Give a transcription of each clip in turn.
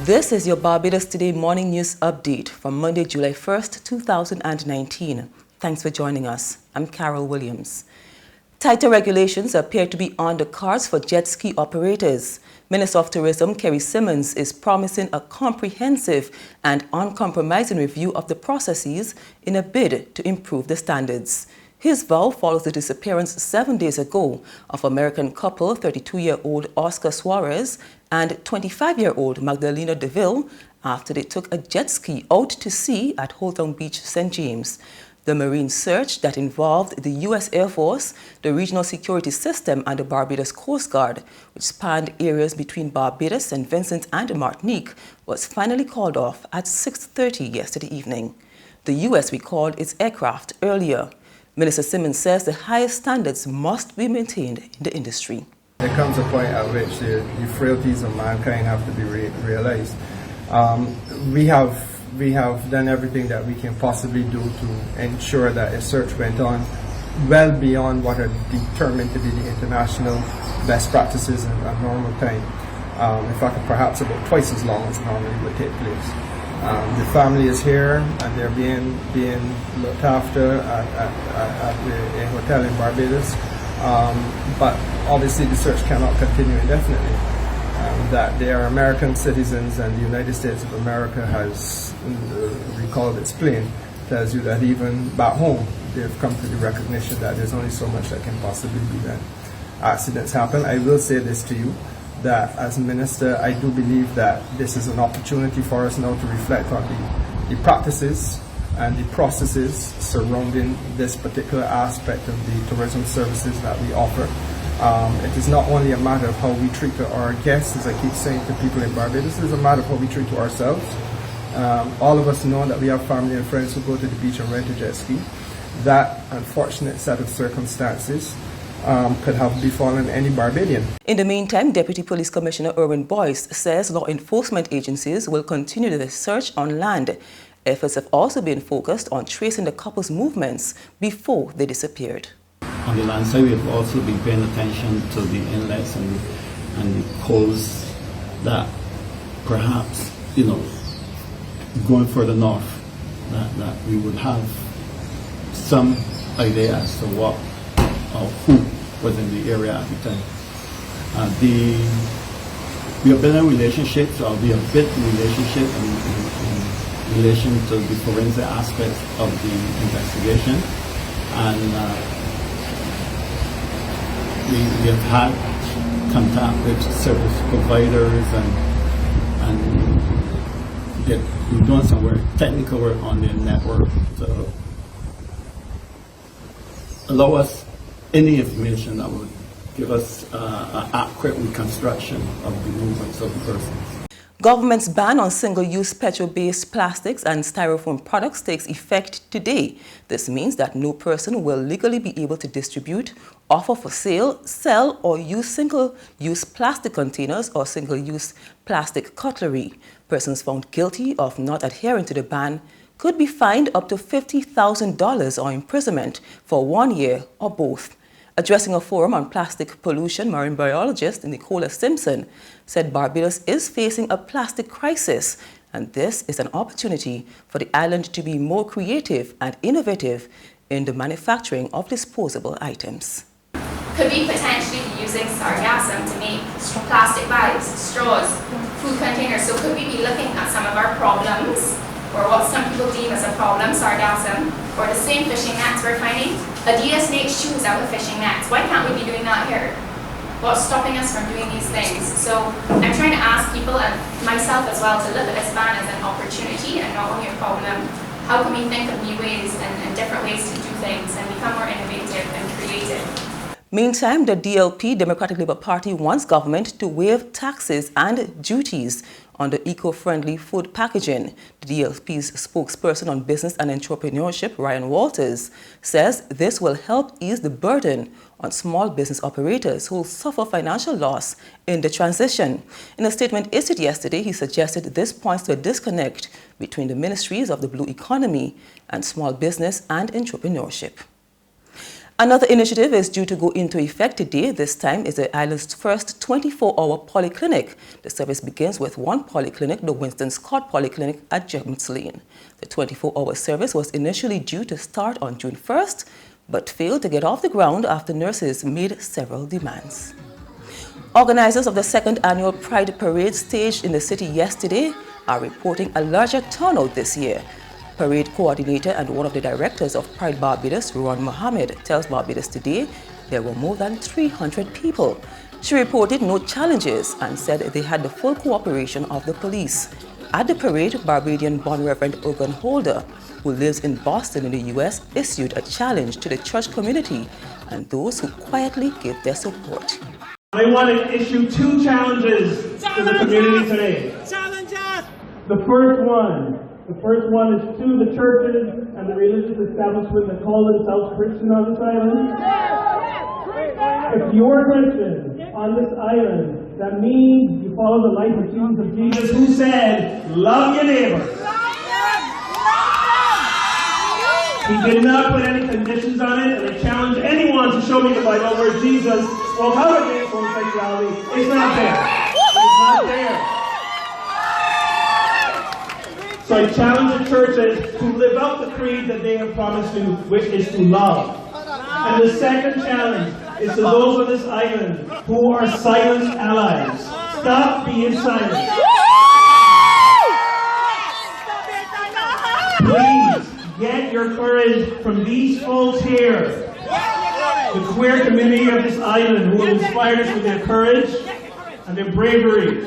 This is your Barbados Today morning news update from Monday, July 1st, 2019. Thanks for joining us. I'm Carol Williams. Tighter regulations appear to be on the cards for jet ski operators. Minister of Tourism Kerry Simmons is promising a comprehensive and uncompromising review of the processes in a bid to improve the standards. His vow follows the disappearance 7 days ago of American couple 32-year-old Oscar Suarez and 25-year-old Magdalena DeVille after they took a jet ski out to sea at Holtown Beach, St. James. The marine search that involved the U.S. Air Force, the Regional Security System and the Barbados Coast Guard, which spanned areas between Barbados, St. Vincent and Martinique, was finally called off at 6:30 yesterday evening. The U.S. recalled its aircraft earlier. Minister Simmons says the highest standards must be maintained in the industry. There comes a point at which the frailties of mankind have to be realized. We have done everything that we can possibly do to ensure that a search went on well beyond what are determined to be the international best practices and normal time. In fact, perhaps about twice as long as normally would take place. The family is here and they're being looked after at a hotel in Barbados. But obviously the search cannot continue indefinitely. That they are American citizens and the United States of America has recalled its plane, tells you that even back home they've come to the recognition that there's only so much that can possibly be done. Accidents happen. I will say this to you, that as Minister, I do believe that this is an opportunity for us now to reflect on the practices and the processes surrounding this particular aspect of the tourism services that we offer. It is not only a matter of how we treat our guests, as I keep saying to people in Barbados, it is a matter of how we treat ourselves. All of us know that we have family and friends who go to the beach and rent a jet ski. That unfortunate set of circumstances could have befallen any Barbadian. In the meantime, Deputy Police Commissioner Erwin Boyce says law enforcement agencies will continue the search on land. Efforts have also been focused on tracing the couple's movements before they disappeared. On the land side, we have also been paying attention to the inlets and the coves that perhaps, going further north, that we would have some idea as to what or who was in the area at the time. We are building relationships, or we have built relationship in relation to the forensic aspect of the investigation, and we have had contact with service providers and we're doing some work, technical work on the network to allow us any information that would give us an accurate reconstruction of the movements of the persons. Government's ban on single-use petrol-based plastics and styrofoam products takes effect today. This means that no person will legally be able to distribute, offer for sale, sell, or use single-use plastic containers or single-use plastic cutlery. Persons found guilty of not adhering to the ban could be fined up to $50,000 or imprisonment for 1 year or both. Addressing a forum on plastic pollution, marine biologist Nicola Simpson said Barbados is facing a plastic crisis, and this is an opportunity for the island to be more creative and innovative in the manufacturing of disposable items. Could we potentially be using sargassum to make plastic bags, straws, food containers? So could we be looking at some of our problems, or what some people deem as a problem, sargassum, or the same fishing nets we're finding? Adidas makes shoes out of fishing nets. Why can't we be doing that here? What's stopping us from doing these things? So I'm trying to ask people, and myself as well, to look at this ban as an opportunity and not only a problem. How can we think of new ways and different ways to do things and become more innovative and creative? Meantime, the DLP, Democratic Labour Party, wants government to waive taxes and duties on the eco-friendly food packaging. The DLP's spokesperson on business and entrepreneurship, Ryan Walters, says this will help ease the burden on small business operators who will suffer financial loss in the transition. In a statement issued yesterday, he suggested this points to a disconnect between the ministries of the blue economy and small business and entrepreneurship. Another initiative is due to go into effect today. This time is the island's first 24-hour polyclinic. The service begins with one polyclinic, the Winston Scott Polyclinic at James Lane. The 24-hour service was initially due to start on June 1st, but failed to get off the ground after nurses made several demands. Organizers of the second annual Pride Parade staged in the city yesterday are reporting a larger turnout this year. Parade coordinator and one of the directors of Pride Barbados, Ron Mohammed, tells Barbados Today there were more than 300 people. She reported no challenges and said they had the full cooperation of the police. At the parade, Barbadian Bon Reverend organ holder, who lives in Boston in the U.S., issued a challenge to the church community and those who quietly gave their support. I want to issue two challenges to the community today. Challenges! The first one is to the churches and the religious establishments that call themselves Christian on this island. If you're Christian on this island, that means you follow the life and teachings of Jesus, who said, love your neighbor. He did not put any conditions on it, and I challenge anyone to show me the Bible where Jesus spoke out against homosexuality. It's not there. It's not there. So I challenge the churches to live out the creed that they have promised to, which is to love. And the second challenge is to those on this island who are silent allies. Stop being silent. Please get your courage from these folks here. The queer community of this island who have inspired us with their courage and their bravery.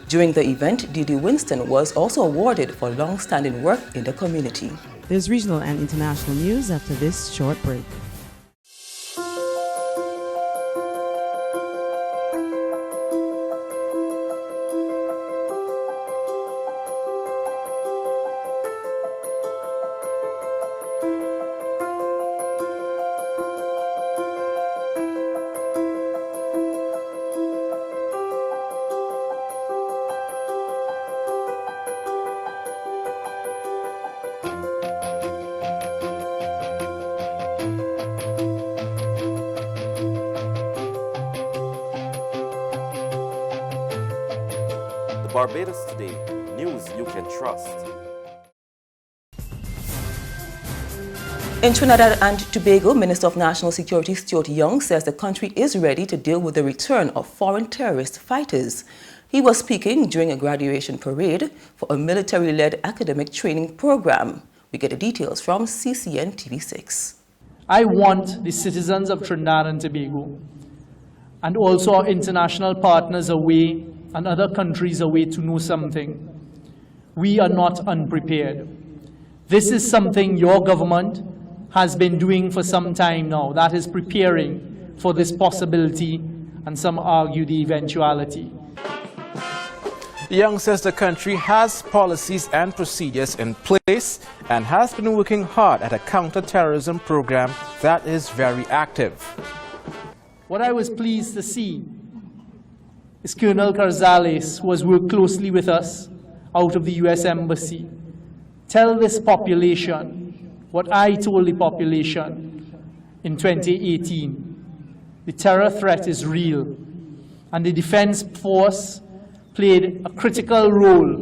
During the event, Didi Winston was also awarded for long-standing work in the community. There's regional and international news after this short break. Barbados Today, news you can trust. In Trinidad and Tobago, Minister of National Security Stuart Young says the country is ready to deal with the return of foreign terrorist fighters. He was speaking during a graduation parade for a military-led academic training program. We get the details from CCN TV6. I want the citizens of Trinidad and Tobago and also our international partners away and other countries away to know something. We are not unprepared. This is something your government has been doing for some time now, that is preparing for this possibility, and some argue the eventuality. Young says the country has policies and procedures in place and has been working hard at a counter-terrorism program that is very active. What I was pleased to see is Colonel Carzales, who has worked closely with us out of the U.S. Embassy, tell this population what I told the population in 2018. The terror threat is real, and the Defense Force played a critical role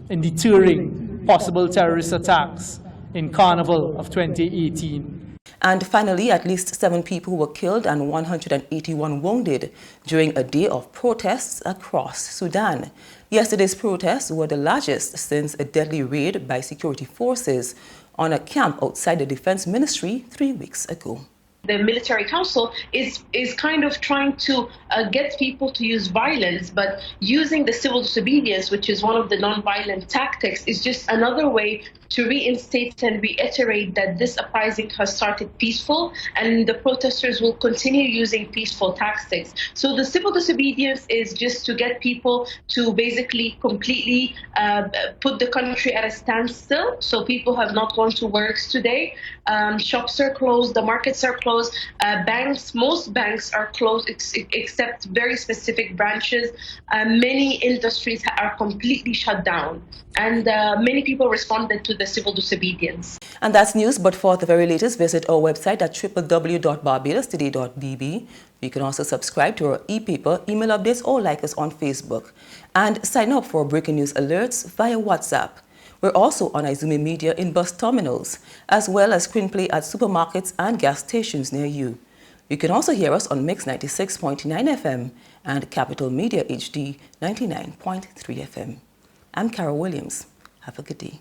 in deterring possible terrorist attacks in Carnival of 2018. And finally, at least 7 people were killed and 181 wounded during a day of protests across Sudan. Yesterday's protests were the largest since a deadly raid by security forces on a camp outside the Defense Ministry 3 weeks ago. The military council is kind of trying to get people to use violence, but using the civil disobedience, which is one of the non-violent tactics, is just another way to reinstate and reiterate that this uprising has started peaceful and the protesters will continue using peaceful tactics. So the civil disobedience is just to get people to basically completely put the country at a standstill. So people have not gone to works today. Shops are closed, the markets are closed, most banks are closed except very specific branches. Many industries are completely shut down. And many people responded to the civil disobedience. And that's news, but for the very latest, visit our website at www.barbadostoday.bb. You can also subscribe to our e-paper, email updates, or like us on Facebook. And sign up for breaking news alerts via WhatsApp. We're also on Izumi Media in bus terminals, as well as screenplay at supermarkets and gas stations near you. You can also hear us on Mix 96.9 FM and Capital Media HD 99.3 FM. I'm Carol Williams. Have a good day.